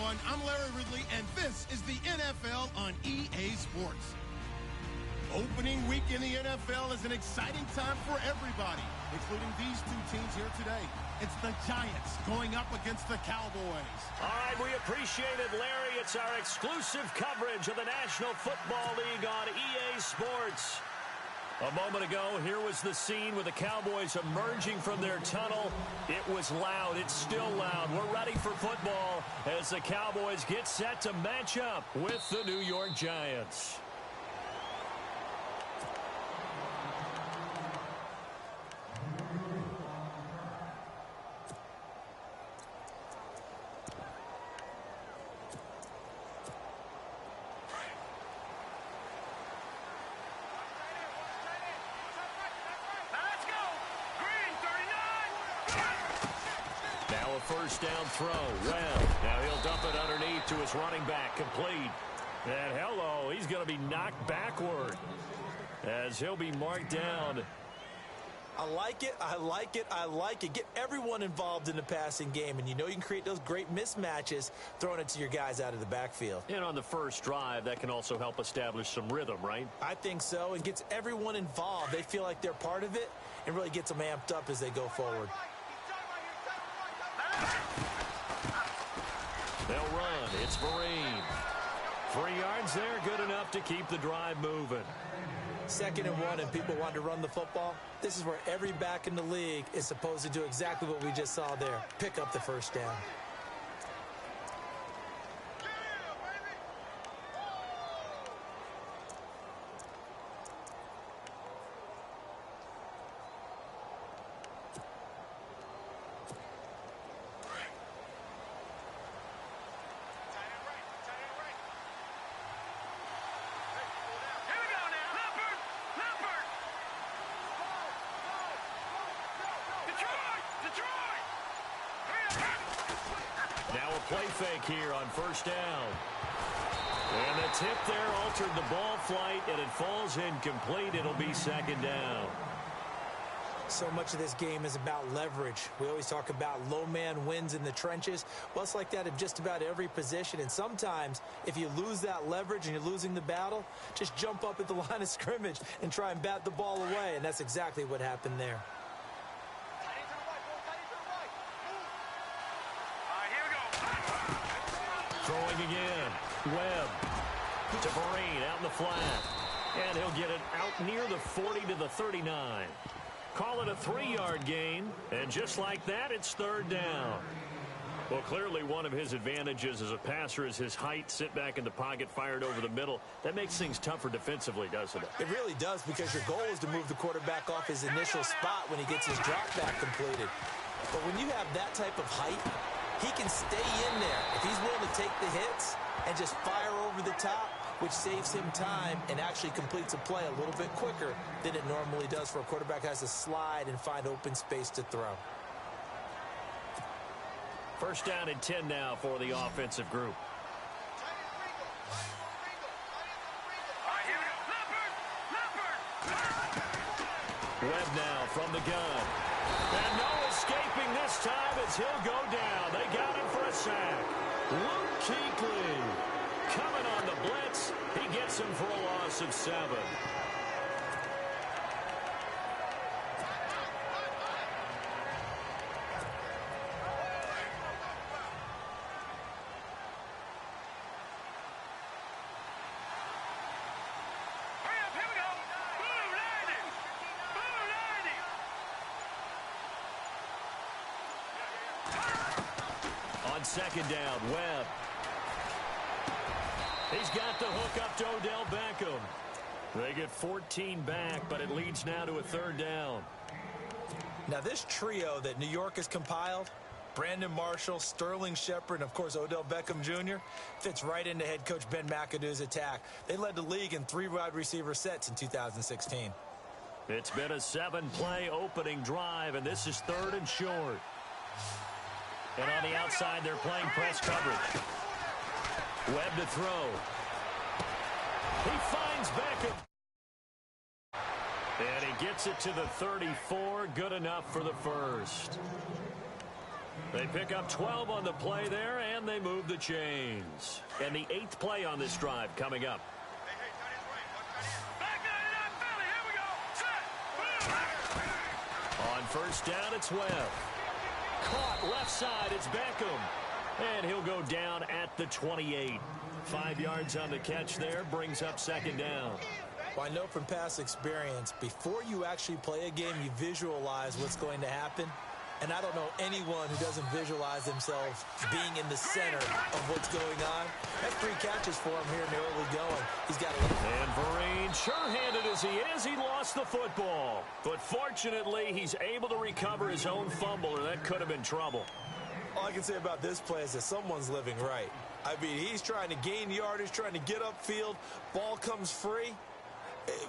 everyone. I'm Larry Ridley, and this is the NFL on EA Sports. Opening week in the NFL is an exciting time for everybody, including these two teams here today. It's the Giants going up against the Cowboys. All right, we appreciate it, Larry. It's our exclusive coverage of the National Football League on EA Sports. A moment ago, here was the scene with the Cowboys emerging from their tunnel. It was loud. It's still loud. We're ready for football as the Cowboys get set to match up with the New York Giants. First down throw. Well, now he'll dump it underneath to his running back. Complete. And hello, he's going to be knocked backward as he'll be marked down. I like it. I like it. I like it. Get everyone involved in the passing game, and you know you can create those great mismatches throwing it to your guys out of the backfield. And on the first drive, that can also help establish some rhythm, right? I think so. It gets everyone involved. They feel like they're part of it and really gets them amped up as they go forward. They'll run. It's Vereen. 3 yards there, good enough to keep the drive moving. 2nd and 1, and people want to run the football. This is where every back in the league is supposed to do exactly what we just saw there. Pick up the first down. Now a play fake here on first down. And the tip there altered the ball flight, and it falls incomplete. It'll be 2nd down. So much of this game is about leverage. We always talk about low man wins in the trenches. Well, it's like that in just about every position. And sometimes, if you lose that leverage and you're losing the battle, just jump up at the line of scrimmage and try and bat the ball away. And that's exactly what happened there. Throwing again. Webb to Vereen out in the flat. And he'll get it out near the 40 to the 39. Call it a 3-yard gain. And just like that, it's 3rd down. Well, clearly one of his advantages as a passer is his height. Sit back in the pocket, fired over the middle. That makes things tougher defensively, doesn't it? It really does, because your goal is to move the quarterback off his initial spot when he gets his drop back completed. But when you have that type of height, he can stay in there if he's willing to take the hits and just fire over the top, which saves him time and actually completes a play a little bit quicker than it normally does for a quarterback who has to slide and find open space to throw. First down and 10 now for the offensive group. Webb now from the gun. And no escaping this time as he'll go down. They got him for a sack. Luke Kuechly coming on the blitz. He gets him for a loss of 7. On 2nd down, Webb. He's got the hook up to Odell Beckham. They get 14 back, but it leads now to a 3rd down. Now this trio that New York has compiled, Brandon Marshall, Sterling Shepard, and of course Odell Beckham Jr., fits right into head coach Ben McAdoo's attack. They led the league in 3 wide receiver sets in 2016. It's been a 7-play opening drive, and this is 3rd and short. And on the outside, they're playing press coverage. Webb to throw. He finds Beckham. And he gets it to the 34. Good enough for the first. They pick up 12 on the play there, and they move the chains. And the 8th play on this drive coming up. On first down, it's Webb. Caught left side, it's Beckham. And he'll go down at the 28. 5 yards on the catch there, brings up second down. Well, I know from past experience, before you actually play a game, you visualize what's going to happen. And I don't know anyone who doesn't visualize themselves being in the center of what's going on. That's 3 catches for him here in the early going. He's got a... And Vereen, sure-handed as he is, he lost the football. But fortunately, he's able to recover his own fumble, or that could have been trouble. All I can say about this play is that someone's living right. I mean, he's trying to gain yardage, trying to get upfield. Ball comes free.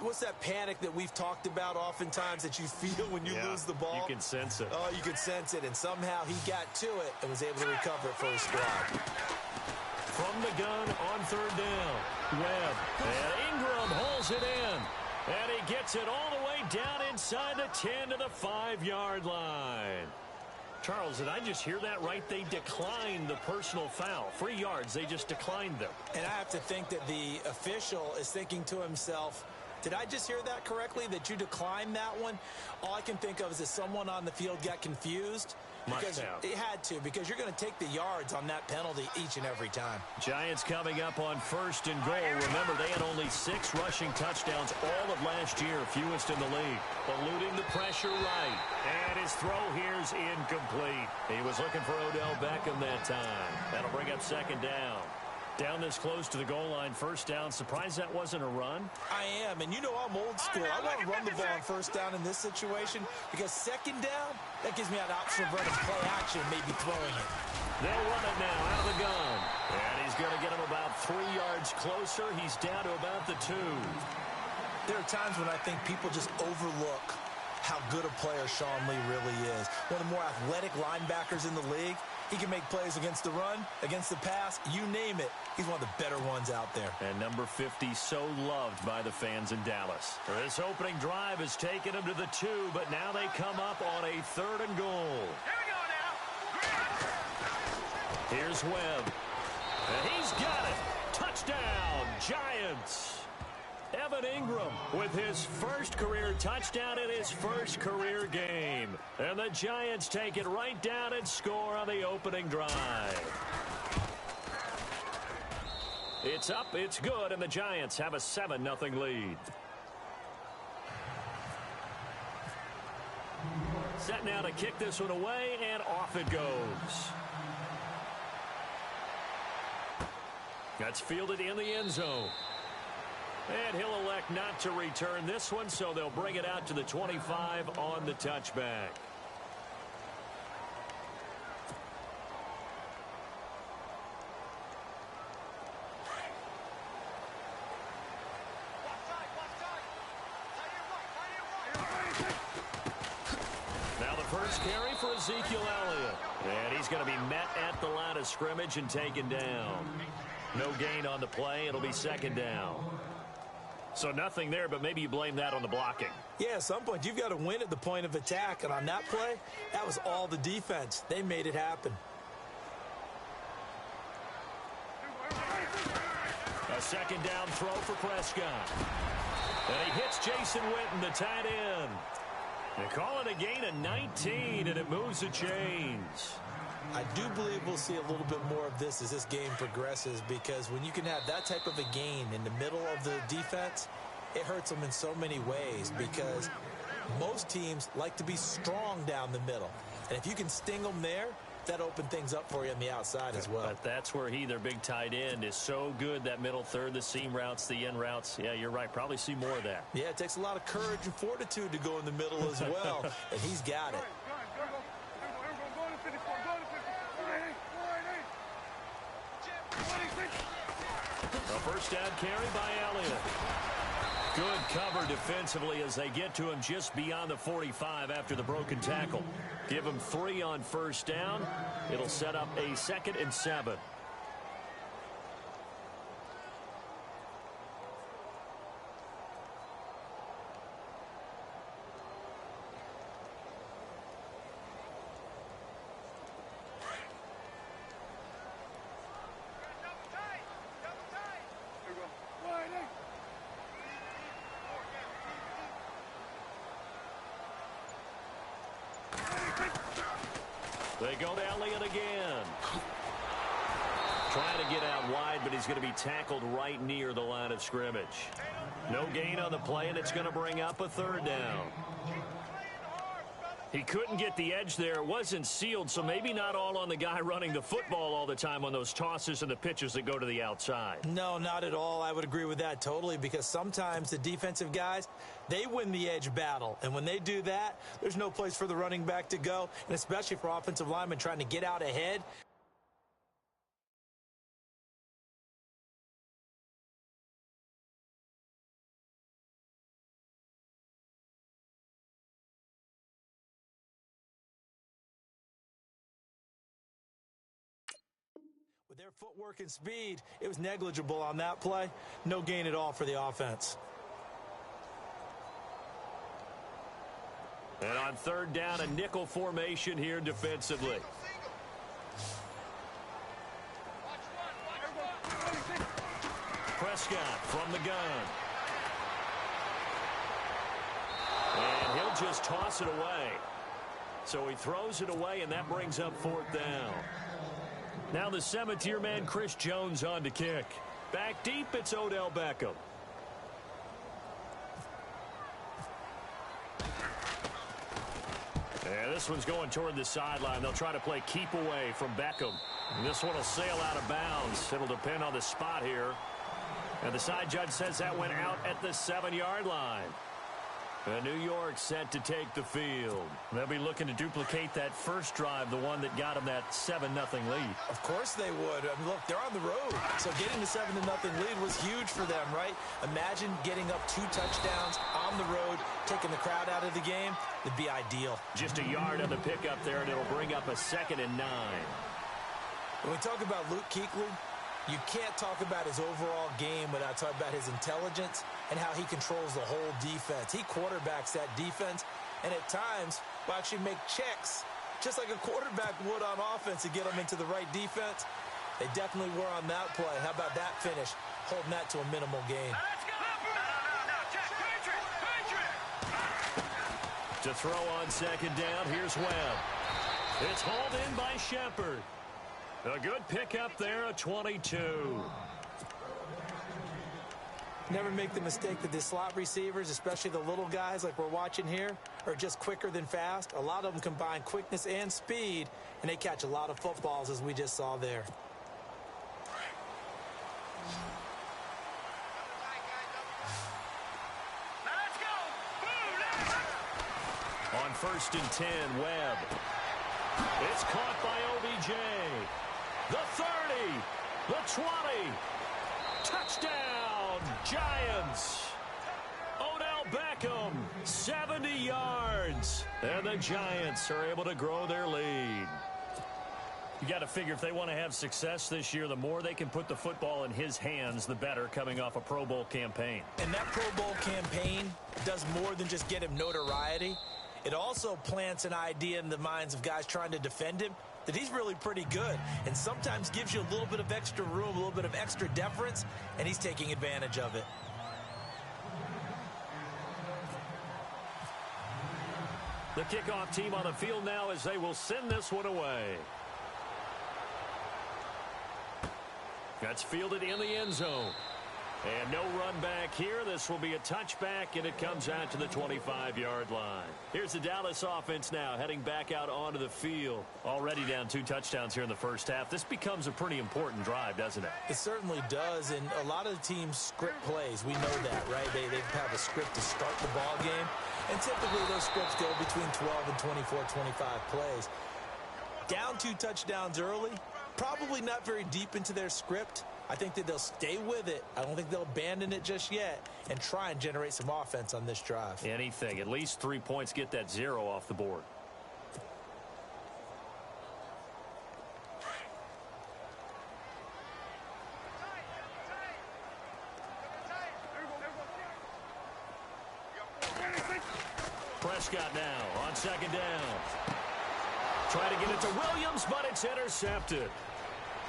What's that panic that we've talked about oftentimes that you feel when you lose the ball? You can sense it. Oh, you can sense it, and somehow he got to it and was able to recover it for his squad. From the gun on third down, Webb. And Ingram holds it in. And he gets it all the way down inside the 10 to the 5-yard line. Charles, did I just hear that right? They declined the personal foul. 3 yards, they just declined them. And I have to think that the official is thinking to himself, did I just hear that correctly, that you declined that one? All I can think of is that someone on the field got confused. Because it had to, because you're going to take the yards on that penalty each and every time. Giants coming up on first and goal. Remember, they had only 6 rushing touchdowns all of last year, fewest in the league. Eluding the pressure right. And his throw here's incomplete. He was looking for Odell Beckham that time. That'll bring up second down. Down this close to the goal line, first down. Surprised that wasn't a run? I am, and you know I'm old school. I want to run the ball on first down in this situation because second down, that gives me an option of running play action, maybe throwing it. They'll run it now out of the gun. And he's going to get him about 3 yards closer. He's down to about the 2. There are times when I think people just overlook how good a player Sean Lee really is. One of the more athletic linebackers in the league. He can make plays against the run, against the pass, you name it. He's one of the better ones out there. And number 50 so loved by the fans in Dallas. This opening drive has taken him to the 2, but now they come up on a 3rd and goal. Here we go now. Here's Webb. And he's got it. Touchdown, Giants. Evan Ingram with his first career touchdown in his first career game. And the Giants take it right down and score on the opening drive. It's up, it's good, and the Giants have a 7-0 lead. Set now to kick this one away, and off it goes. That's fielded in the end zone. And he'll elect not to return this one, so they'll bring it out to the 25 on the touchback. Now the first carry for Ezekiel Elliott. And he's going to be met at the line of scrimmage and taken down. No gain on the play. It'll be second down. So nothing there, but maybe you blame that on the blocking. Yeah, at some point, you've got to win at the point of attack. And on that play, that was all the defense. They made it happen. A second down throw for Prescott. And he hits Jason Witten, the tight end. They call it a gain of 19, and it moves the chains. I do believe we'll see a little bit more of this as this game progresses, because when you can have that type of a gain in the middle of the defense, it hurts them in so many ways, because most teams like to be strong down the middle. And if you can sting them there, that opened things up for you on the outside as well. But that's where their big tight end, is so good, that middle third, the seam routes, the in routes. Yeah, you're right. Probably see more of that. Yeah, it takes a lot of courage and fortitude to go in the middle as well, and he's got it. A first down carry by Elliott. Good cover defensively as they get to him just beyond the 45 after the broken tackle. Give him 3 on first down. It'll set up a 2nd and 7. They go to Elliott again. Trying to get out wide, but he's going to be tackled right near the line of scrimmage. No gain on the play, and it's going to bring up a third down. He couldn't get the edge there. It wasn't sealed, so maybe not all on the guy running the football all the time on those tosses and the pitches that go to the outside. No, not at all. I would agree with that totally, because sometimes the defensive guys, they win the edge battle. And when they do that, there's no place for the running back to go, and especially for offensive linemen trying to get out ahead. With their footwork and speed, it was negligible on that play. No gain at all for the offense. And on third down, a nickel formation here defensively. Prescott from the gun. And he'll just toss it away. So he throws it away, and that brings up fourth down. Now the Cemeteer man, Chris Jones, on to kick. Back deep, it's Odell Beckham. And this one's going toward the sideline. They'll try to play keep away from Beckham. And this one will sail out of bounds. It'll depend on the spot here. And the side judge says that went out at the 7-yard line. And New York set to take the field. They'll be looking to duplicate that first drive, the one that got them that 7-0 lead. Of course they would. I mean, look, they're on the road. So getting the 7-0 lead was huge for them, right? Imagine getting up 2 touchdowns on the road, taking the crowd out of the game. It'd be ideal. Just a yard on the pickup there, and it'll bring up a 2nd and 9. When we talk about Luke Kuechly, you can't talk about his overall game without talking about his intelligence and how he controls the whole defense. He quarterbacks that defense, and at times will actually make checks, just like a quarterback would on offense to get them into the right defense. They definitely were on that play. How about that finish, holding that to a minimal gain. To throw on 2nd down, here's Webb. It's hauled in by Shepard. A good pickup there, a 22. Never make the mistake that the slot receivers, especially the little guys like we're watching here, are just quicker than fast. A lot of them combine quickness and speed, and they catch a lot of footballs, as we just saw there. On 1st and 10, Webb. It's caught by OBJ. The 30, the 20, touchdown, Giants. Odell Beckham, 70 yards. And the Giants are able to grow their lead. You got to figure if they want to have success this year, the more they can put the football in his hands, the better, coming off a Pro Bowl campaign. And that Pro Bowl campaign does more than just get him notoriety. It also plants an idea in the minds of guys trying to defend him that he's really pretty good, and sometimes gives you a little bit of extra room, a little bit of extra deference, and he's taking advantage of it. The kickoff team on the field now as they will send this one away. That's fielded in the end zone. And no run back here. This will be a touchback, and it comes out to the 25-yard line. Here's the Dallas offense now heading back out onto the field. Already down 2 touchdowns here in the first half. This becomes a pretty important drive, doesn't it? It certainly does, and a lot of the teams script plays. We know that, right? They have a script to start the ball game, and typically those scripts go between 12 and 24, 25 plays. Down 2 touchdowns early, probably not very deep into their script. I think that they'll stay with it. I don't think they'll abandon it just yet and try and generate some offense on this drive. Anything. At least 3 points, get that 0 off the board. Prescott now on 2nd down. Try to get it to Williams, but it's intercepted.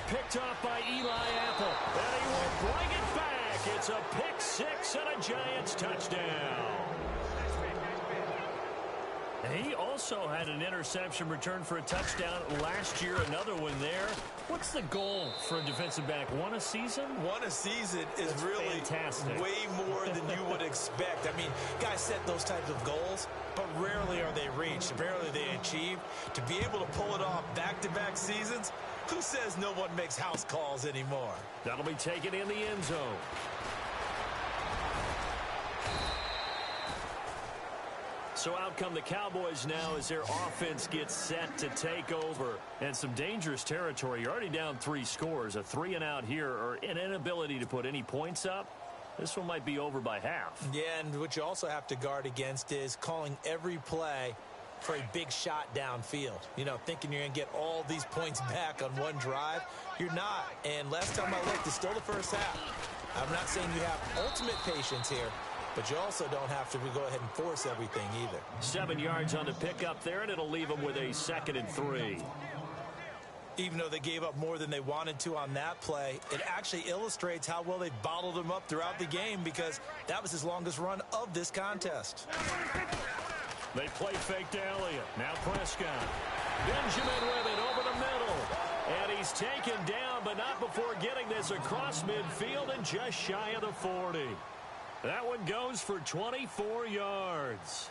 Picked off by Eli Apple, and he will bring it back. It's a pick 6 and a Giants touchdown. He also had an interception return for a touchdown last year, another one there. What's the goal for a defensive back? One a season? One a season is That's really fantastic. Way more than you would expect. I mean, guys set those types of goals, but rarely are they reached, rarely are they achieved. To be able to pull it off back-to-back seasons, who says no one makes house calls anymore? That'll be taken in the end zone. So out come the Cowboys now as their offense gets set to take over. And some dangerous territory. You're already down 3 scores. A 3-and-out here or an inability to put any points up. This one might be over by half. Yeah, and what you also have to guard against is calling every play for a big shot downfield. You know, thinking you're going to get all these points back on one drive. You're not. And last time I looked, it's still the first half. I'm not saying you have ultimate patience here, but you also don't have to go ahead and force everything either. 7 yards on the pickup there, and it'll leave them with a 2nd and 3. Even though they gave up more than they wanted to on that play, it actually illustrates how well they bottled them up throughout the game because that was his longest run of this contest. They play fake to Elliott. Now Prescott. Benjamin with it over the middle. And he's taken down, but not before getting this across midfield and just shy of the 40. That one goes for 24 yards.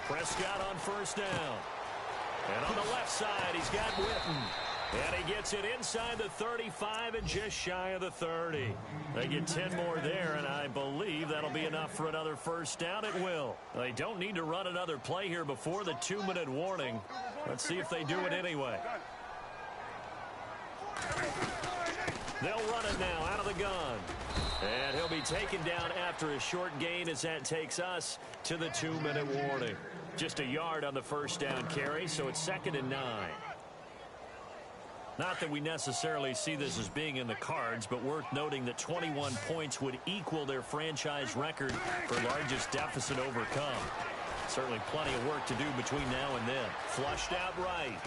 Prescott on first down. And on the left side, he's got Witten. And he gets it inside the 35 and just shy of the 30. They get 10 more there, and I believe that'll be enough for another first down. It will. They don't need to run another play here before the 2-minute warning. Let's see if they do it anyway. They'll run it now out of the gun. And he'll be taken down after a short gain as that takes us to the 2-minute warning. Just a yard on the first down carry, so it's 2nd and 9. Not that we necessarily see this as being in the cards, but worth noting that 21 points would equal their franchise record for largest deficit overcome. Certainly plenty of work to do between now and then. Flushed out right.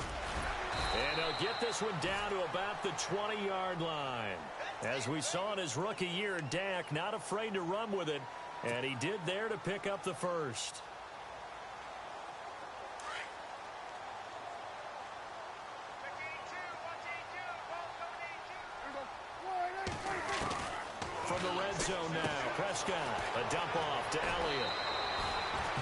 And he'll get this one down to about the 20-yard line. As we saw in his rookie year, Dak not afraid to run with it, and he did there to pick up the first. From the red zone now, Prescott, a dump off to Elliott.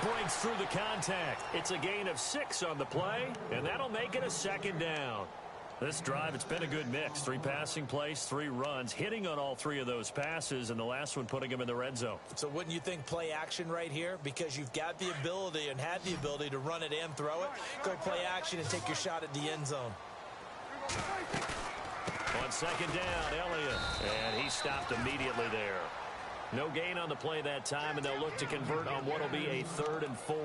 Breaks through the contact. It's a gain of 6 on the play, and that'll make it a 2nd down. This drive, it's been a good mix. 3 passing plays, 3 runs, hitting on all 3 of those passes, and the last one putting him in the red zone. So wouldn't you think play action right here? Because you've got the ability and had the ability to run it and throw it. Go play action and take your shot at the end zone. On 2nd down, Elliott, and he stopped immediately there. No gain on the play that time, and they'll look to convert on what will be a 3rd and 4.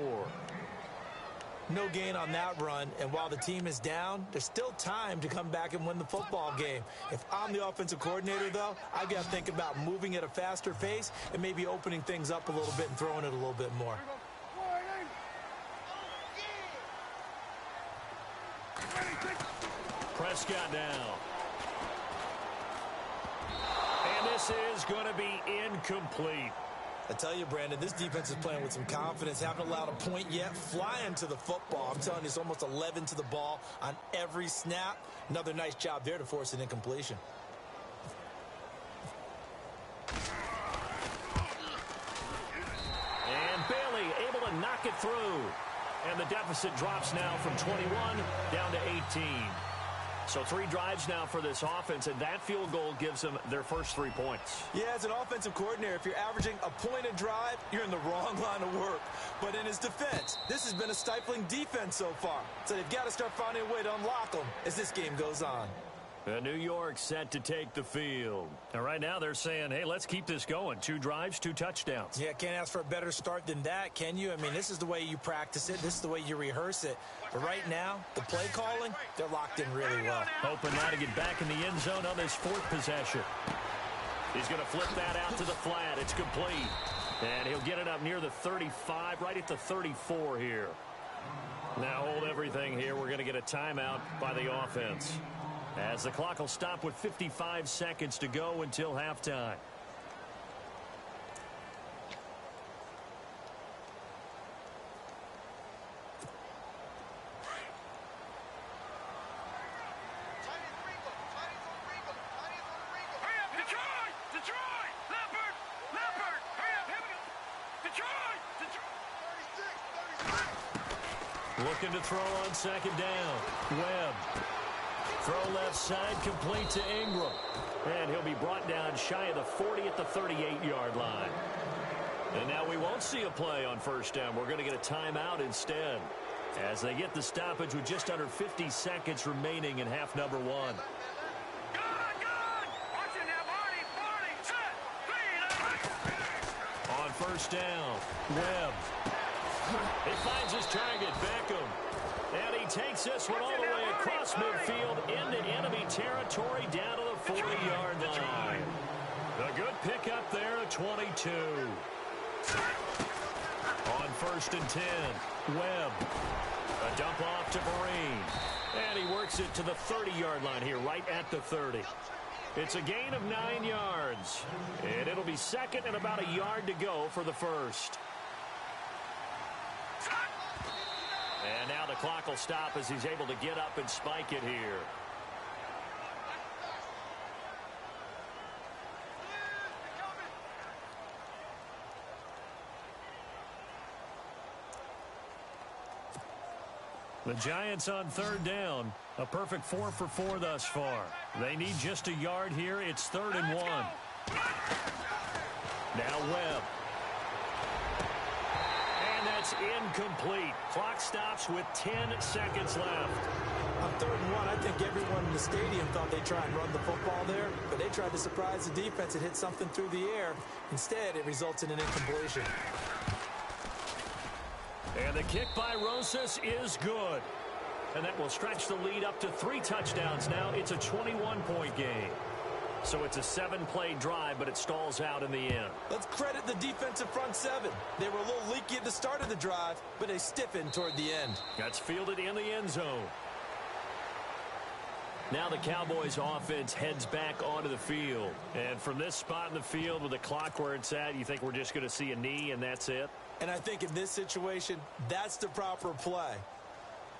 No gain on that run, and while the team is down, there's still time to come back and win the football game. If I'm the offensive coordinator, though, I've got to think about moving at a faster pace and maybe opening things up a little bit and throwing it a little bit more. Prescott now. And this is going to be incomplete. I tell you, Brandon, this defense is playing with some confidence. Haven't allowed a point yet. Flying to the football. I'm telling you, it's almost 11 to the ball on every snap. Another nice job there to force an incompletion. And Bailey able to knock it through. And the deficit drops now from 21 down to 18. So 3 drives now for this offense, and that field goal gives them their first 3 points. Yeah, as an offensive coordinator, if you're averaging a point a drive, you're in the wrong line of work. But in his defense, this has been a stifling defense so far. So they've got to start finding a way to unlock them as this game goes on. And New York set to take the field. And right now they're saying, hey, let's keep this going. 2 drives, 2 touchdowns. Yeah, can't ask for a better start than that, can you? I mean, this is the way you practice it. This is the way you rehearse it. But right now, the play calling, they're locked in really well. Hoping now to get back in the end zone on this 4th possession. He's going to flip that out to the flat. It's complete. And he'll get it up near the 35, right at the 34 here. Now hold everything here. We're going to get a timeout by the offense. as the clock will stop with 55 seconds to go until halftime. Looking to throw on second down. Webb. Throw left side, complete to Ingram. And he'll be brought down shy of the 40 at the 38-yard line. And now we won't see a play on first down. We're going to get a timeout instead, as they get the stoppage with just under 50 seconds remaining in half number one. On first down, Webb. He finds his target, Beckham. And he takes this one all the way across midfield into enemy territory down to the 40-yard line. A good pickup there at 22. On first and 10, Webb. A dump off to Vereen. And he works it to the 30-yard line here, right at the 30. It's a gain of 9 yards. And it'll be second and about a yard to go for the first. And now the clock will stop as he's able to get up and spike it here. The Giants on third down. A perfect 4 for 4 thus far. They need just a yard here. It's 3rd and 1. Now Webb. And that's incomplete. Clock stops with 10 seconds left. On 3rd and 1, I think everyone in the stadium thought they'd try and run the football there, but they tried to surprise the defense and hit something through the air. Instead, it results in an incompletion. And the kick by Rosas is good. And that will stretch the lead up to 3 touchdowns now. It's a 21-point game. So it's a 7-play drive, but it stalls out in the end. Let's credit the defensive front 7. They were a little leaky at the start of the drive, but they stiffened toward the end. That's fielded in the end zone. Now the Cowboys offense heads back onto the field. And from this spot in the field with the clock where it's at, you think we're just going to see a knee and that's it? And I think in this situation, that's the proper play.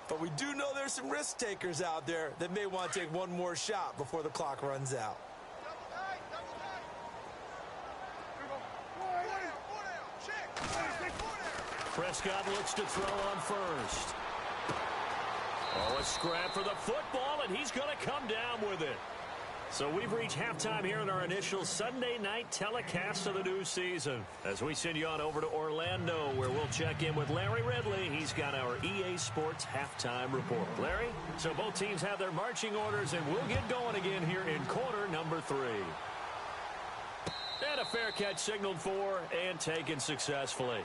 But we do know there's some risk takers out there that may want to take one more shot before the clock runs out. Prescott looks to throw on first. Oh, a scrap for the football, and he's going to come down with it. So we've reached halftime here in our initial Sunday night telecast of the new season, as we send you on over to Orlando, where we'll check in with Larry Ridley. He's got our EA Sports halftime report. Larry, so both teams have their marching orders, and we'll get going again here in quarter number 3. And a fair catch signaled for and taken successfully.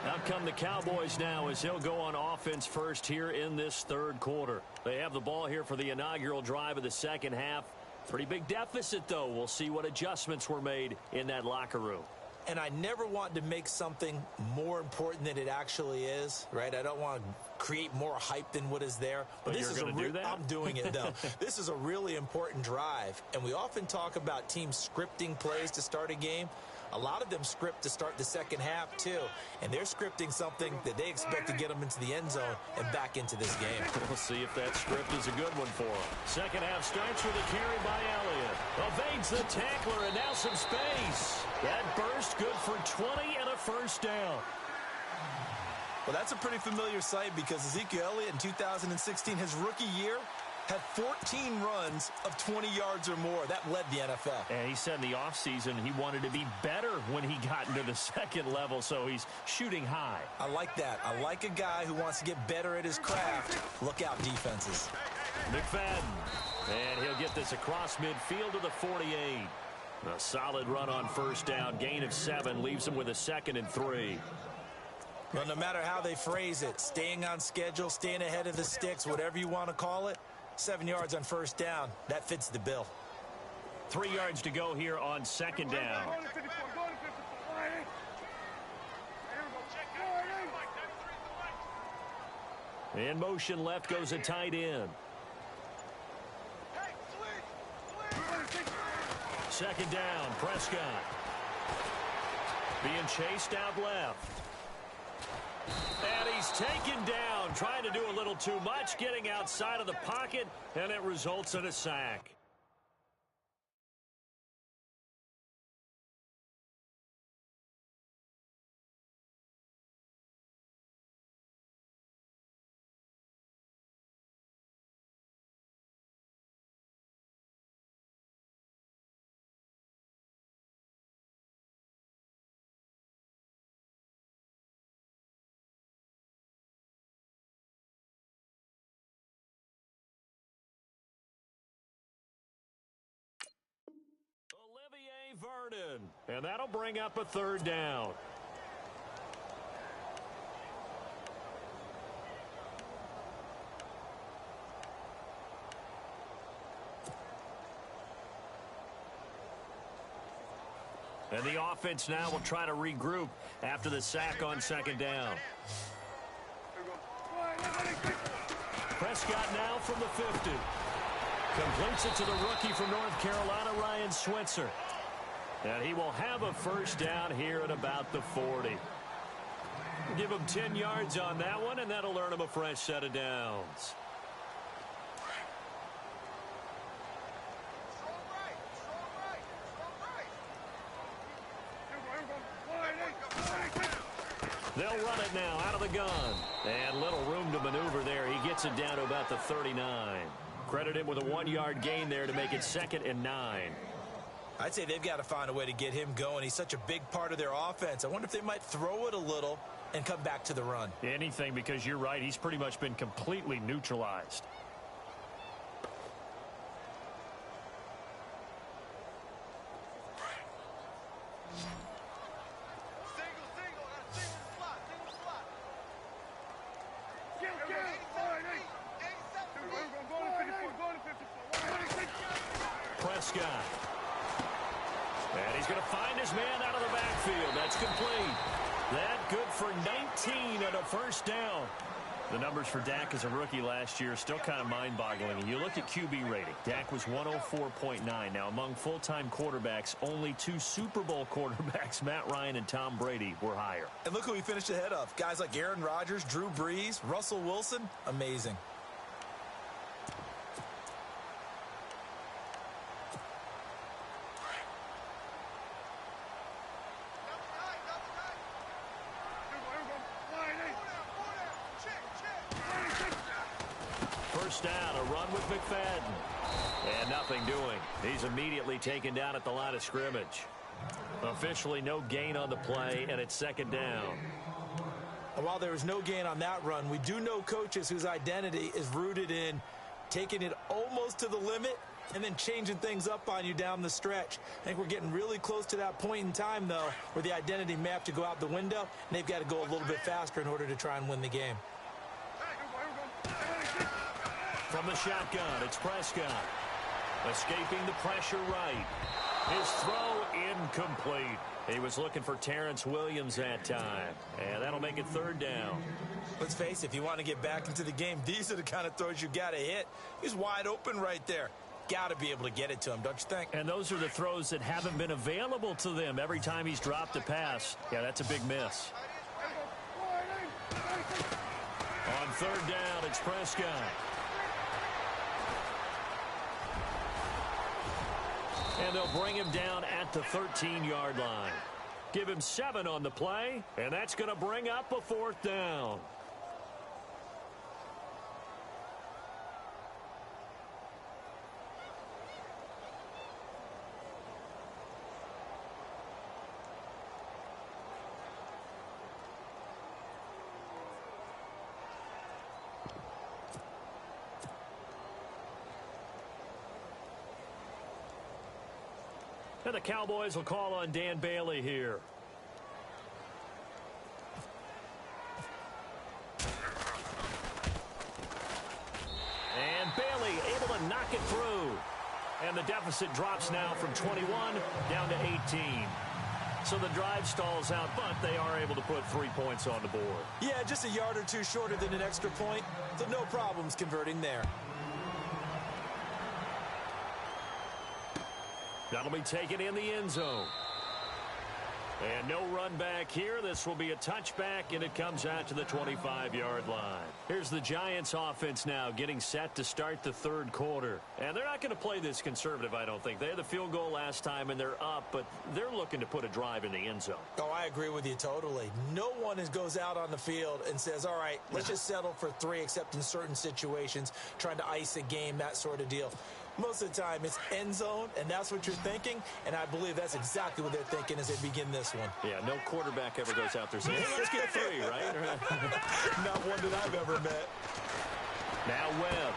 Out come the Cowboys now as they'll go on offense first here in this 3rd quarter. They have the ball here for the inaugural drive of the second half. Pretty big deficit, though. We'll see what adjustments were made in that locker room. And I never want to make something more important than it actually is, right? I don't want to create more hype than what is there. But this you're going to do that? I'm doing it, though. This is a really important drive. And we often talk about teams scripting plays to start a game. A lot of them script to start the second half, too. And they're scripting something that they expect to get them into the end zone and back into this game. We'll see if that script is a good one for them. Second half starts with a carry by Elliott. Evades the tackler, and now some space. That burst good for 20 and a first down. Well, that's a pretty familiar sight because Ezekiel Elliott in 2016, his rookie year, had 14 runs of 20 yards or more. That led the NFL. And he said in the offseason he wanted to be better when he got into the second level, so he's shooting high. I like that. I like a guy who wants to get better at his craft. Look out, defenses. McFadden. And he'll get this across midfield to the 48. A solid run on first down. Gain of 7 leaves him with a 2nd and 3. Well, no matter how they phrase it, staying on schedule, staying ahead of the sticks, whatever you want to call it, 7 yards on first down. That fits the bill. 3 yards to go here on second down. In motion left goes a tight end. Second down, Prescott. Being chased out left. And he's taken down, trying to do a little too much, getting outside of the pocket, and it results in a sack. Olivier Vernon. And that'll bring up a third down. And the offense now will try to regroup after the sack on second down. Prescott now from the 50. Completes it to the rookie from North Carolina, Ryan Switzer. And he will have a first down here at about the 40. Give him 10 yards on that one, and that'll earn him a fresh set of downs. They'll run it now out of the gun. And little room to maneuver there. He gets it down to about the 39. Credit him with a 1-yard gain there to make it 2nd and 9. I'd say they've got to find a way to get him going. He's such a big part of their offense. I wonder if they might throw it a little and come back to the run. Anything, because you're right. He's pretty much been completely neutralized. Prescott. And he's going to find his man out of the backfield. That's complete. That good for 19 and a first down. The numbers for Dak as a rookie last year are still kind of mind-boggling. And you look at QB rating. Dak was 104.9. Now, among full-time quarterbacks, only 2 Super Bowl quarterbacks, Matt Ryan and Tom Brady, were higher. And look who he finished ahead of. Guys like Aaron Rodgers, Drew Brees, Russell Wilson. Amazing. First down, a run with McFadden. And nothing doing. He's immediately taken down at the line of scrimmage. Officially no gain on the play, and it's 2nd down. And while there was no gain on that run, we do know coaches whose identity is rooted in taking it almost to the limit and then changing things up on you down the stretch. I think we're getting really close to that point in time, though, where the identity may have to go out the window, and they've got to go a little bit faster in order to try and win the game. From the shotgun, it's Prescott. Escaping the pressure right. His throw incomplete. He was looking for Terrence Williams that time. And that'll make it 3rd down. Let's face it, if you want to get back into the game, these are the kind of throws you got to hit. He's wide open right there. Got to be able to get it to him, don't you think? And those are the throws that haven't been available to them every time he's dropped a pass. Yeah, that's a big miss. On 3rd down, it's Prescott. And they'll bring him down at the 13-yard line. Give him 7 on the play, and that's going to bring up a 4th down. And the Cowboys will call on Dan Bailey here. And Bailey able to knock it through. And the deficit drops now from 21 down to 18. So the drive stalls out, but they are able to put 3 points on the board. Yeah, just a yard or two shorter than an extra point. So no problems converting there. That'll be taken in the end zone. And no run back here. This will be a touchback, and it comes out to the 25-yard line. Here's the Giants offense now getting set to start the third quarter. And they're not going to play this conservative, I don't think. They had the field goal last time, and they're up, but they're looking to put a drive in the end zone. Oh, I agree with you totally. No one goes out on the field and says, all right, let's just settle for 3, except in certain situations, trying to ice a game, that sort of deal. Most of the time, it's end zone, and that's what you're thinking, and I believe that's exactly what they're thinking as they begin this one. Yeah, no quarterback ever goes out there saying, hey, let's get 3, right? Not one that I've ever met. Now Webb.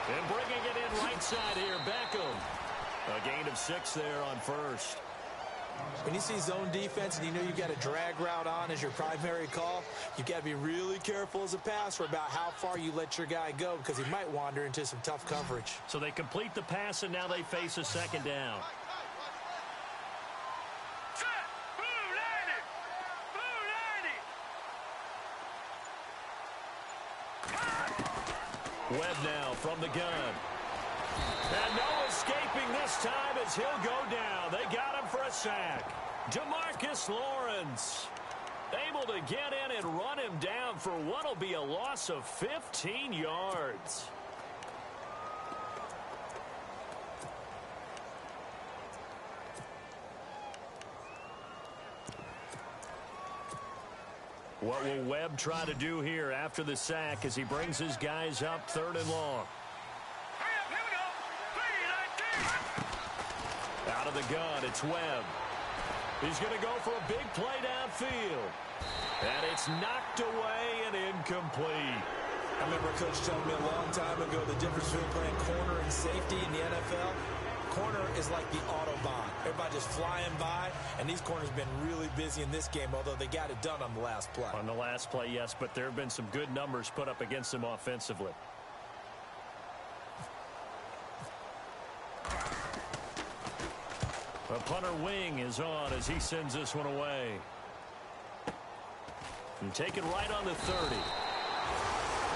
And bringing it in right side here, Beckham. A gain of 6 there on first. When you see zone defense and you know you've got a drag route on as your primary call, you've got to be really careful as a passer about how far you let your guy go because he might wander into some tough coverage. So they complete the pass, and now they face a second down. Webb now from the gun. And no escaping this time as he'll go down. They got him for a sack. DeMarcus Lawrence able to get in and run him down for what will be a loss of 15 yards. What will Webb try to do here after the sack as he brings his guys up 3rd and long? Out of the gun, it's Webb. He's going to go for a big play downfield. And it's knocked away and incomplete. I remember Coach telling me a long time ago the difference between playing corner and safety in the NFL. Corner is like the Autobahn. Everybody just flying by, and these corners have been really busy in this game, although they got it done on the last play. On the last play, yes, but there have been some good numbers put up against them offensively. The punter wing is on as he sends this one away. And take it right on the 30.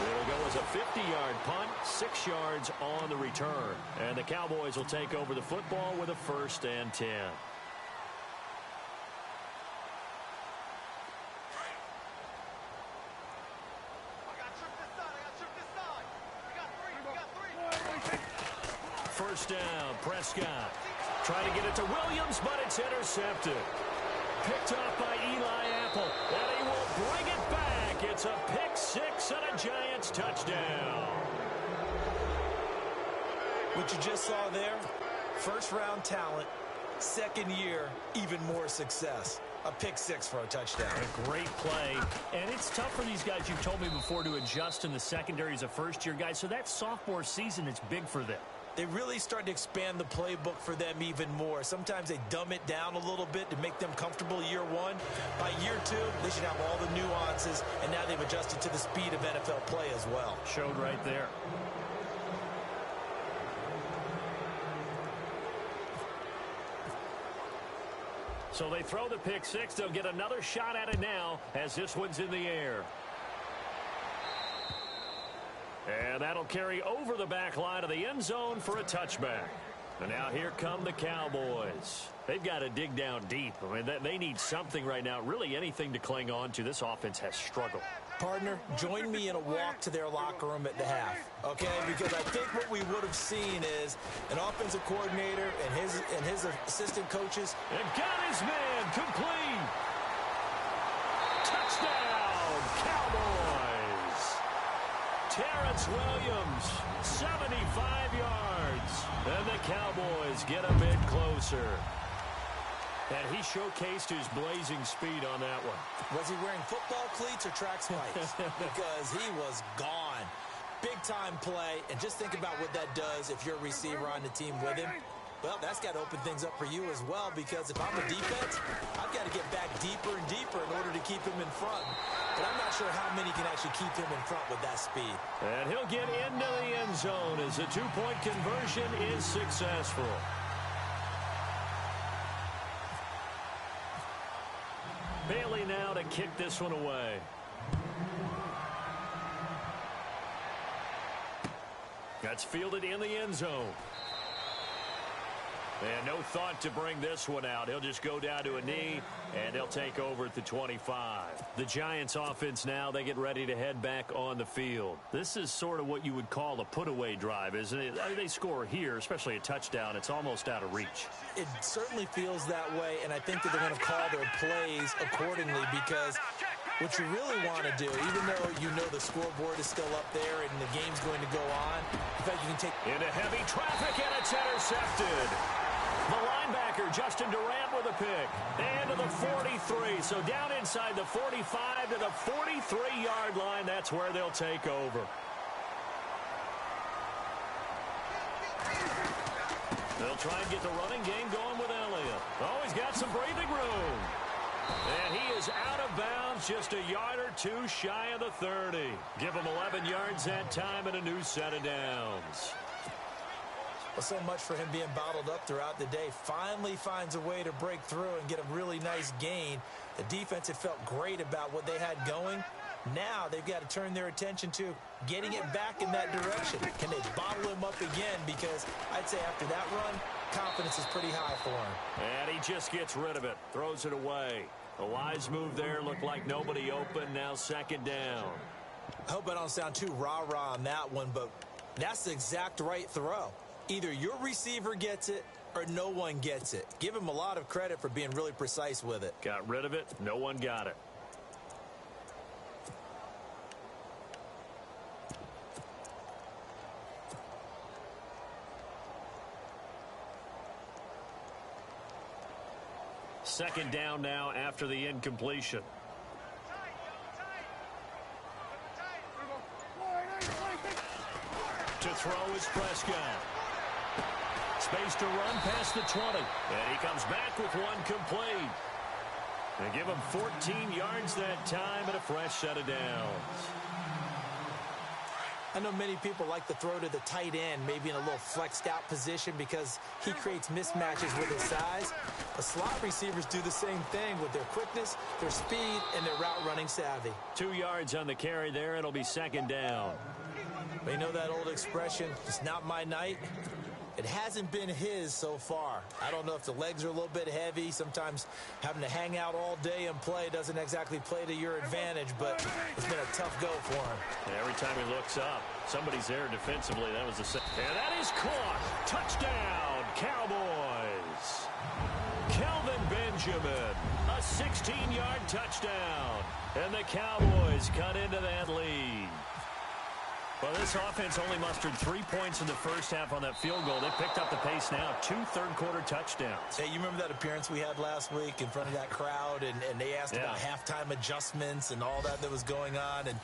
It'll go as a 50-yard punt, 6 yards on the return. And the Cowboys will take over the football with a 1st and 10. First down, Prescott. Trying to get it to Williams, but it's intercepted. Picked off by Eli Apple, and he will bring it back. It's a pick 6 and a Giants touchdown. What you just saw there, first-round talent, second year, even more success. A pick 6 for a touchdown. A great play. And it's tough for these guys, you've told me before, to adjust in the secondary as a first-year guy. So that sophomore season is big for them. They really start to expand the playbook for them even more. Sometimes they dumb it down a little bit to make them comfortable year 1. By year 2, they should have all the nuances, and now they've adjusted to the speed of NFL play as well. Showed right there. So they throw the pick 6. They'll get another shot at it now as this one's in the air. And that'll carry over the back line of the end zone for a touchback. And now here come the Cowboys. They've got to dig down deep. I mean, they need something right now, really anything to cling on to. This offense has struggled. Partner, join me in a walk to their locker room at the half, okay? Because I think what we would have seen is an offensive coordinator and his assistant coaches. And got his man complete. Touchdown, Cowboys. Terrence Williams, 75 yards. And the Cowboys get a bit closer. And he showcased his blazing speed on that one. Was he wearing football cleats or track spikes? Because he was gone. Big-time play. And just think about what that does if you're a receiver on the team with him. Well, that's got to open things up for you as well, because if I'm a defense, I've got to get back deeper and deeper in order to keep him in front. But I'm not sure how many can actually keep him in front with that speed. And he'll get into the end zone as the two-point conversion is successful. Bailey now to kick this one away. That's fielded in the end zone. And no thought to bring this one out. He'll just go down to a knee, and they'll take over at the 25. The Giants offense now, they get ready to head back on the field. This is sort of what you would call a put-away drive, isn't it? I mean, they score here, especially a touchdown. It's almost out of reach. It certainly feels that way, and I think that they're going to call their plays accordingly because what you really want to do, even though you know the scoreboard is still up there and the game's going to go on, in fact, you can take into heavy traffic, and it's intercepted. The linebacker, Justin Durant, with a pick. And to the 43. So down inside the 45 to the 43-yard line. That's where they'll take over. They'll try and get the running game going with Elliott. Oh, he's got some breathing room. And he is out of bounds, just a yard or two shy of the 30. Give him 11 yards that time and a new set of downs. Well, so much for him being bottled up throughout the day. Finally finds a way to break through and get a really nice gain. The defense had felt great about what they had going. Now they've got to turn their attention to getting it back in that direction. Can they bottle him up again? Because I'd say after that run, confidence is pretty high for him. And he just gets rid of it, throws it away. A wise move there, looked like nobody open, now second down. I hope I don't sound too rah-rah on that one, but that's the exact right throw. Either your receiver gets it or no one gets it. Give him a lot of credit for being really precise with it. Got rid of it. No one got it. Second down now after the incompletion. To throw is Prescott. Space to run past the 20. And he comes back with one complete. They give him 14 yards that time and a fresh set of downs. I know many people like to throw to the tight end, maybe in a little flexed out position because he creates mismatches with his size. But slot receivers do the same thing with their quickness, their speed, and their route running savvy. 2 yards on the carry there. It'll be second down. They know that old expression, it's not my night. It hasn't been his so far. I don't know if the legs are a little bit heavy. Sometimes having to hang out all day and play doesn't exactly play to your advantage, but it's been a tough go for him. And every time he looks up, somebody's there defensively. That was the and that is caught. Touchdown, Cowboys. Kelvin Benjamin, a 16-yard touchdown. And the Cowboys cut into that lead. Well, this offense only mustered 3 points in the first half on that field goal. They picked up the pace now. 2 third-quarter touchdowns. Hey, you remember that appearance we had last week in front of that crowd, and they asked about halftime adjustments and all that was going on. And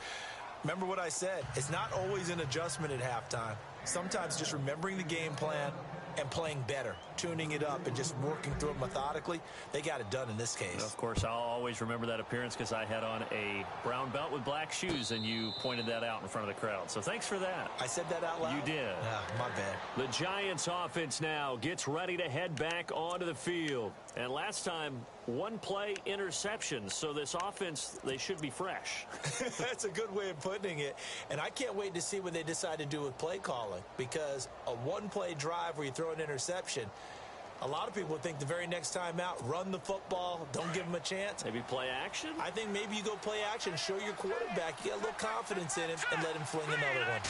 remember what I said. It's not always an adjustment at halftime. Sometimes just remembering the game plan and playing better, tuning it up and just working through it methodically. They got it done in this case. Of course, I'll always remember that appearance because I had on a brown belt with black shoes, and you pointed that out in front of the crowd. So thanks for that. I said that out loud? You did. My bad. The Giants offense now gets ready to head back onto the field. And last time, one play interception. So this offense, they should be fresh. That's a good way of putting it. And I can't wait to see what they decide to do with play calling, because a one-play drive where you throw an interception, a lot of people think the very next time out, run the football, don't give him a chance. Maybe play action? I think maybe you go play action, show your quarterback you got a little confidence in him, and let him fling another one.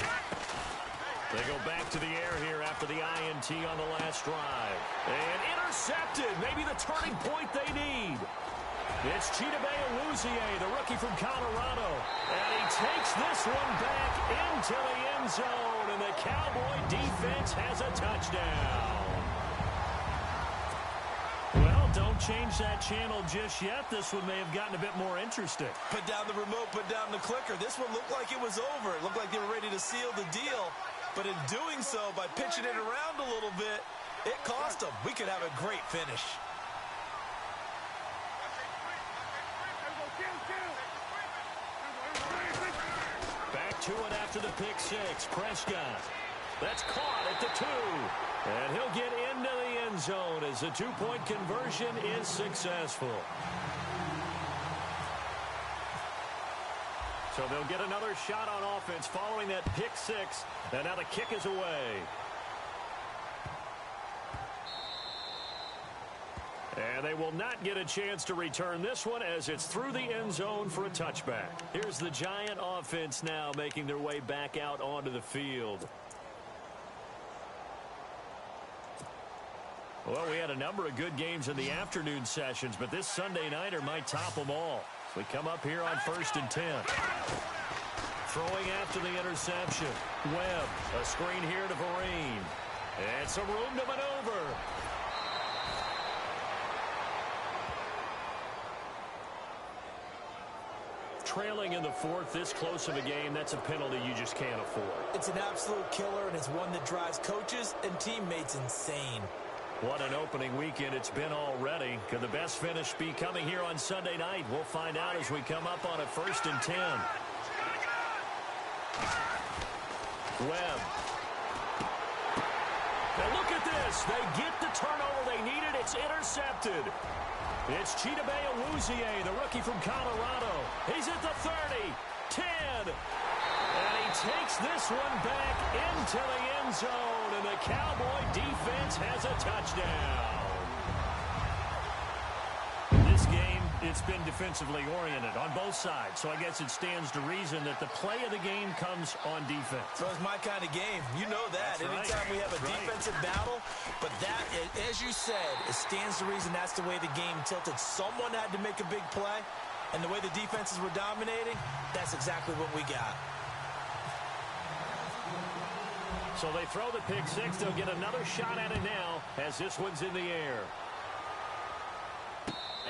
They go back to the air here after the INT on the last drive. And intercepted. Maybe the turning point they need. It's Chidobe Awuzie, the rookie from Colorado. And he takes this one back into the end zone. And the Cowboy defense has a touchdown. Well, don't change that channel just yet. This one may have gotten a bit more interesting. Put down the remote, put down the clicker. This one looked like it was over. It looked like they were ready to seal the deal. But in doing so, by pitching it around a little bit, it cost them. We could have a great finish. Back to it after the pick six. Prescott. That's caught at the 2. And he'll get into the end zone as the 2-point conversion is successful. So they'll get another shot on offense following that pick six. And now the kick is away. And they will not get a chance to return this one as it's through the end zone for a touchback. Here's the Giant offense now making their way back out onto the field. Well, we had a number of good games in the afternoon sessions, but this Sunday nighter might top them all. So we come up here on 1st and 10. Throwing after the interception. Webb, a screen here to Vereen. And some room to maneuver. Trailing in the fourth, this close of a game, that's a penalty you just can't afford. It's an absolute killer, and it's one that drives coaches and teammates insane. What an opening weekend it's been already. Could the best finish be coming here on Sunday night? We'll find out as we come up on a 1st and 10. Webb. Now look at this. They get the turnover they needed. It's intercepted. It's Chidobe Awuzie, the rookie from Colorado. He's at the 30, 10. And he takes this one back into the end zone, and the Cowboy defense has a touchdown. This game, it's been defensively oriented on both sides, so I guess it stands to reason that the play of the game comes on defense. So it's my kind of game. You know that. That's Anytime right. we have a defensive battle, but that, as you said, it stands to reason that's the way the game tilted. Someone had to make a big play, and the way the defenses were dominating, that's exactly what we got. So they throw the pick six. They'll get another shot at it now as this one's in the air.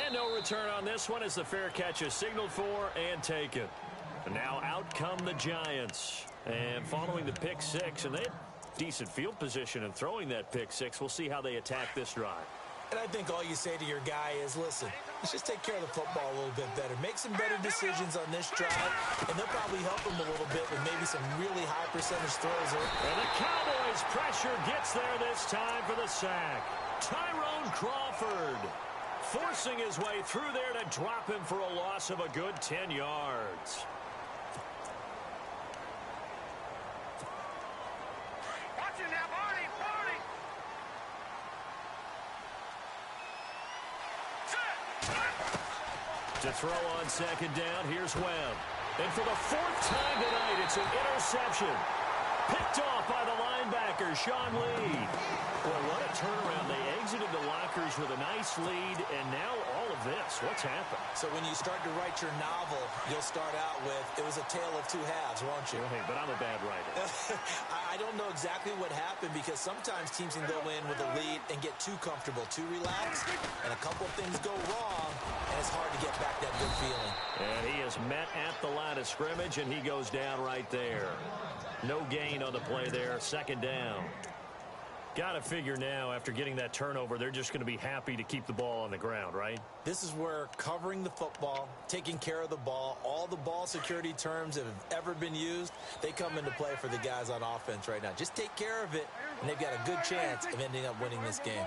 And no return on this one as the fair catch is signaled for and taken. And now out come the Giants. And following the pick six, and they had decent field position in throwing that pick six. We'll see how they attack this drive. And I think all you say to your guy is, listen, let's just take care of the football a little bit better. Make some better decisions on this drive, and they'll probably help him a little bit with maybe some really high percentage throws. And the Cowboys' pressure gets there this time for the sack. Tyrone Crawford forcing his way through there to drop him for a loss of a good 10 yards. To throw on second down, here's Webb. And for the 4th time tonight, it's an interception. Picked off by the linebacker, Sean Lee. Boy, what a turnaround. They exited the lockers with a nice lead, and now all of this. What's happened? So when you start to write your novel, you'll start out with, it was a tale of two halves, won't you? Hey, but I'm a bad writer. I don't know exactly what happened because sometimes teams can go in with a lead and get too comfortable, too relaxed, and a couple of things go wrong, and it's hard to get back that good feeling. And he is met at the line of scrimmage, and he goes down right there. No gain on the play there. 2nd down. Got to figure now, after getting that turnover, they're just going to be happy to keep the ball on the ground, right? This is where covering the football, taking care of the ball, all the ball security terms that have ever been used, they come into play for the guys on offense right now. Just take care of it, and they've got a good chance of ending up winning this game.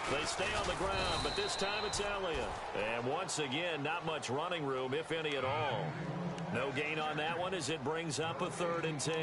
They stay on the ground, but this time it's Elliott. And once again, not much running room, if any at all. No gain on that one as it brings up a 3rd and 10.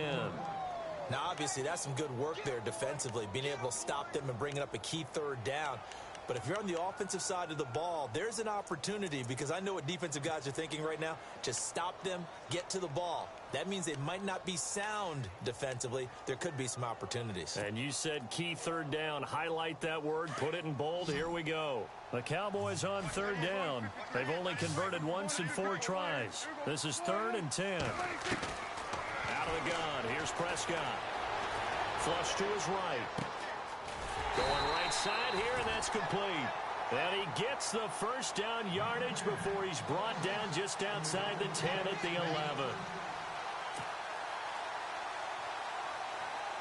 Now, obviously, that's some good work there defensively, being able to stop them and bringing up a key 3rd down. But if you're on the offensive side of the ball, there's an opportunity because I know what defensive guys are thinking right now. Just stop them, get to the ball. That means they might not be sound defensively. There could be some opportunities. And you said key 3rd down. Highlight that word. Put it in bold. Here we go. The Cowboys on 3rd down. They've only converted once in 4 tries. This is 3rd and 10. Out of the gun. Here's Prescott. Flush to his right. Going right side here, and that's complete. And he gets the 1st down yardage before he's brought down just outside the 10 at the 11.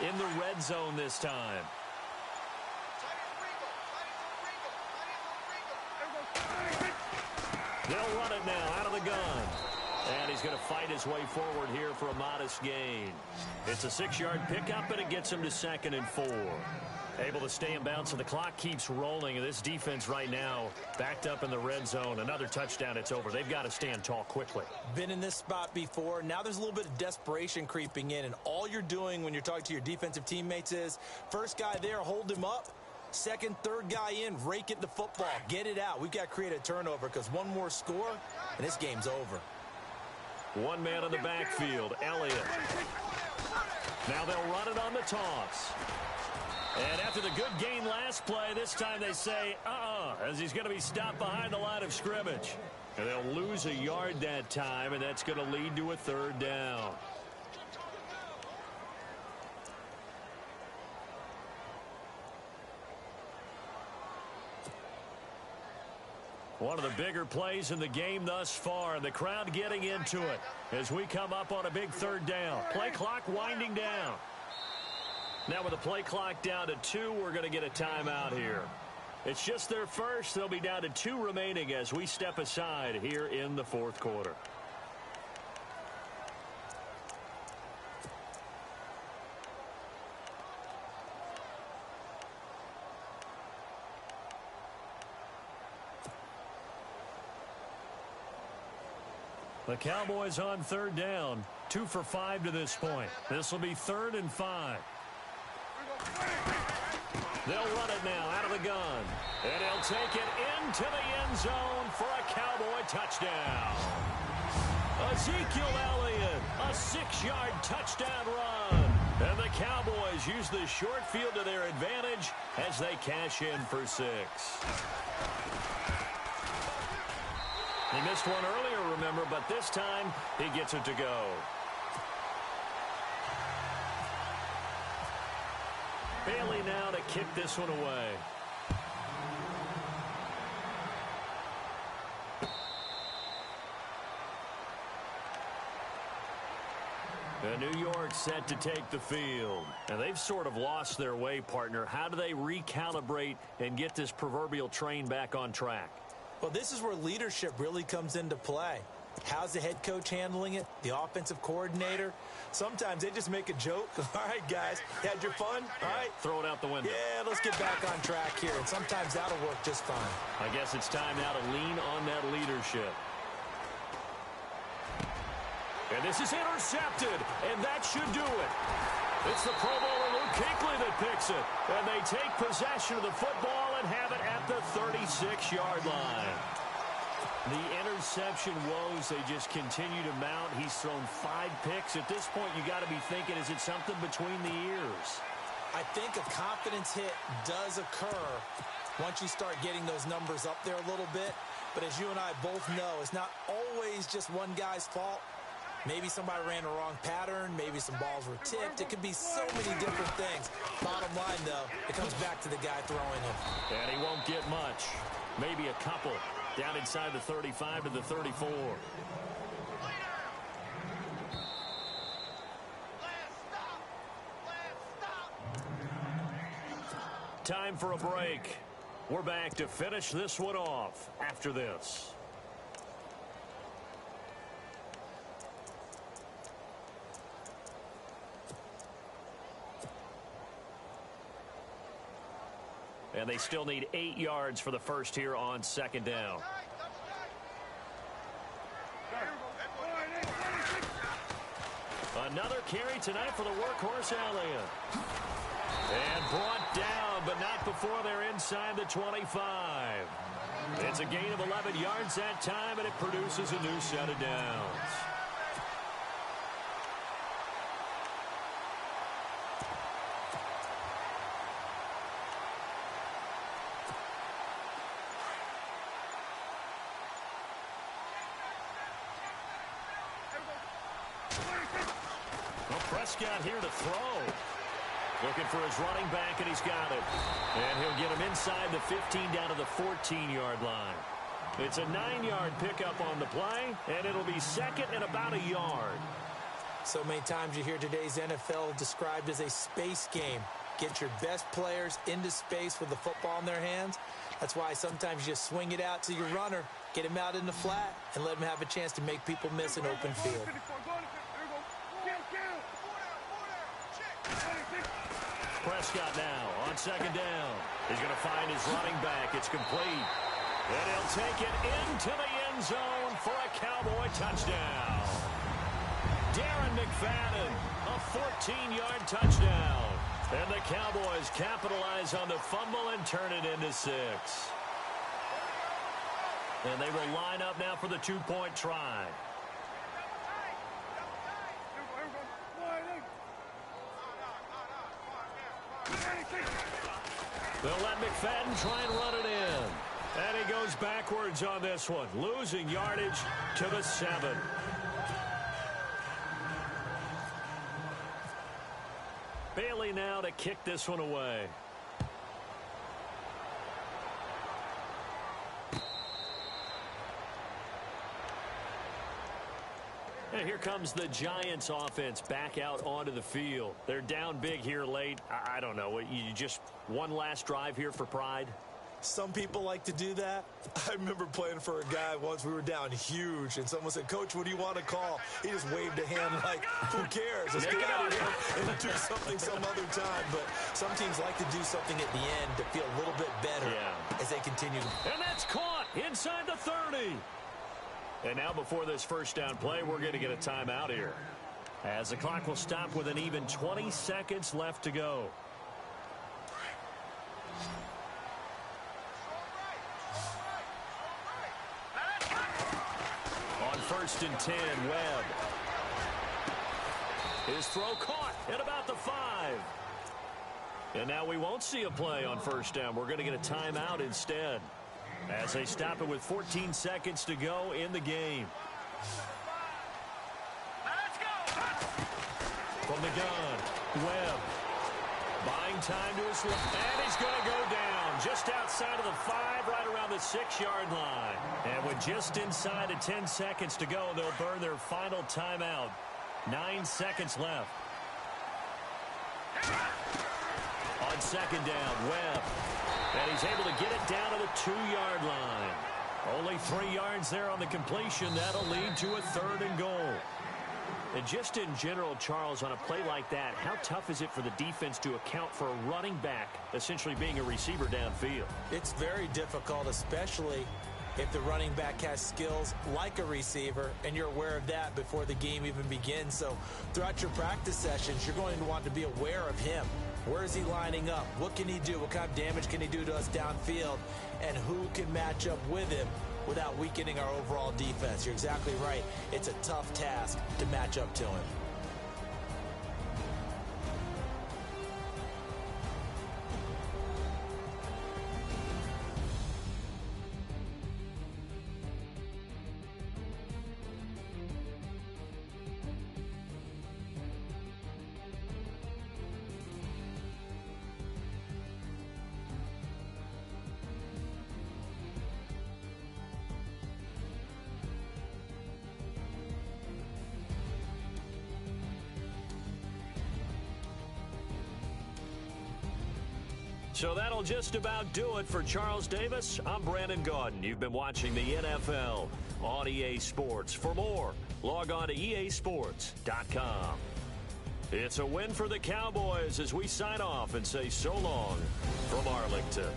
In the red zone this time. They'll run it now out of the gun. And he's going to fight his way forward here for a modest gain. It's a 6-yard pickup, and it gets him to 2nd and 4. Able to stay in bounds, so the clock keeps rolling. And this defense right now backed up in the red zone. Another touchdown, it's over. They've got to stand tall quickly. Been in this spot before. Now there's a little bit of desperation creeping in. And all you're doing when you're talking to your defensive teammates is, first guy there, hold him up. Second, third guy in, rake it the football. Get it out. We've got to create a turnover because one more score, and this game's over. One man in the backfield, Elliott. Now they'll run it on the toss. And after the good gain last play, this time they say, as he's going to be stopped behind the line of scrimmage. And they'll lose a yard that time, and that's going to lead to a 3rd down. One of the bigger plays in the game thus far, and the crowd getting into it as we come up on a big 3rd down. Play clock winding down. Now with the play clock down to 2, we're going to get a timeout here. It's just their first. They'll be down to 2 remaining as we step aside here in the 4th quarter. The Cowboys on 3rd down. 2 for 5 to this point. This will be 3rd and 5. They'll run it now out of the gun. And he'll take it into the end zone for a Cowboy touchdown. Ezekiel Elliott, a 6-yard touchdown run. And the Cowboys use the short field to their advantage as they cash in for 6. He missed one earlier, remember, but this time he gets it to go. Bailey now to kick this one away. And New York set to take the field. And they've sort of lost their way, partner. How do they recalibrate and get this proverbial train back on track? Well, this is where leadership really comes into play. How's the head coach handling it? The offensive coordinator? Sometimes they just make a joke. All right, guys, had your fun? All right. Throw it out the window. Yeah, let's get back on track here. And sometimes that'll work just fine. I guess it's time now to lean on that leadership. And this is intercepted, and that should do it. It's the Pro Bowler Luke Kuechly that picks it. And they take possession of the football and have it at the 36-yard line. The interception woes, they just continue to mount. He's thrown 5 picks. At this point, you got to be thinking, is it something between the ears? I think a confidence hit does occur once you start getting those numbers up there a little bit. But as you and I both know, it's not always just one guy's fault. Maybe somebody ran the wrong pattern. Maybe some balls were tipped. It could be so many different things. Bottom line, though, it comes back to the guy throwing him. And he won't get much. Maybe a couple. Down inside the 35 to the 34. Time for a break. We're back to finish this one off after this. And they still need 8 yards for the first here on 2nd down. Another carry tonight for the workhorse Elliott. And brought down, but not before they're inside the 25. It's a gain of 11 yards that time, and it produces a new set of downs. Prescott here to throw. Looking for his running back, and he's got it. And he'll get him inside the 15 down to the 14-yard line. It's a 9-yard pickup on the play, and it'll be 2nd and about a yard. So many times you hear today's NFL described as a space game. Get your best players into space with the football in their hands. That's why sometimes you just swing it out to your runner, get him out in the flat, and let him have a chance to make people miss an open field. Prescott now on second down. He's going to find his running back. It's complete. And he'll take it into the end zone for a Cowboy touchdown. Darren McFadden, a 14-yard touchdown. And the Cowboys capitalize on the fumble and turn it into 6. And they will line up now for the 2-point try. They'll let McFadden try and run it in. And he goes backwards on this one, losing yardage to the 7. Bailey now to kick this one away. And here comes the Giants offense back out onto the field. They're down big here late. I don't know. You just one last drive here for pride? Some people like to do that. I remember playing for a guy once. We were down huge, and someone said, "Coach, what do you want to call?" He just waved a hand like, who cares? Let's get out of here and do something some other time. But some teams like to do something at the end to feel a little bit better as they continue. And that's caught inside the 30. And now before this first down play, we're going to get a timeout here, as the clock will stop with an even 20 seconds left to go. On 1st and 10, Webb. His throw caught at about the 5. And now we won't see a play on first down. We're going to get a timeout instead, as they stop it with 14 seconds to go in the game. Let's go. From the gun, Webb buying time to his left, and he's going to go down just outside of the 5, right around the 6-yard line. And with just inside of 10 seconds to go, they'll burn their final timeout. 9 seconds left. On second down, Webb. And he's able to get it down to the 2-yard line. Only 3 yards there on the completion. That'll lead to a 3rd and goal. And just in general, Charles, on a play like that, how tough is it for the defense to account for a running back essentially being a receiver downfield? It's very difficult, especially if the running back has skills like a receiver, and you're aware of that before the game even begins. So throughout your practice sessions, you're going to want to be aware of him. Where is he lining up? What can he do? What kind of damage can he do to us downfield? And who can match up with him without weakening our overall defense? You're exactly right. It's a tough task to match up to him. So that'll just about do it for Charles Davis. I'm Brandon Gaudin. You've been watching the NFL on EA Sports. For more, log on to easports.com. It's a win for the Cowboys as we sign off and say so long from Arlington.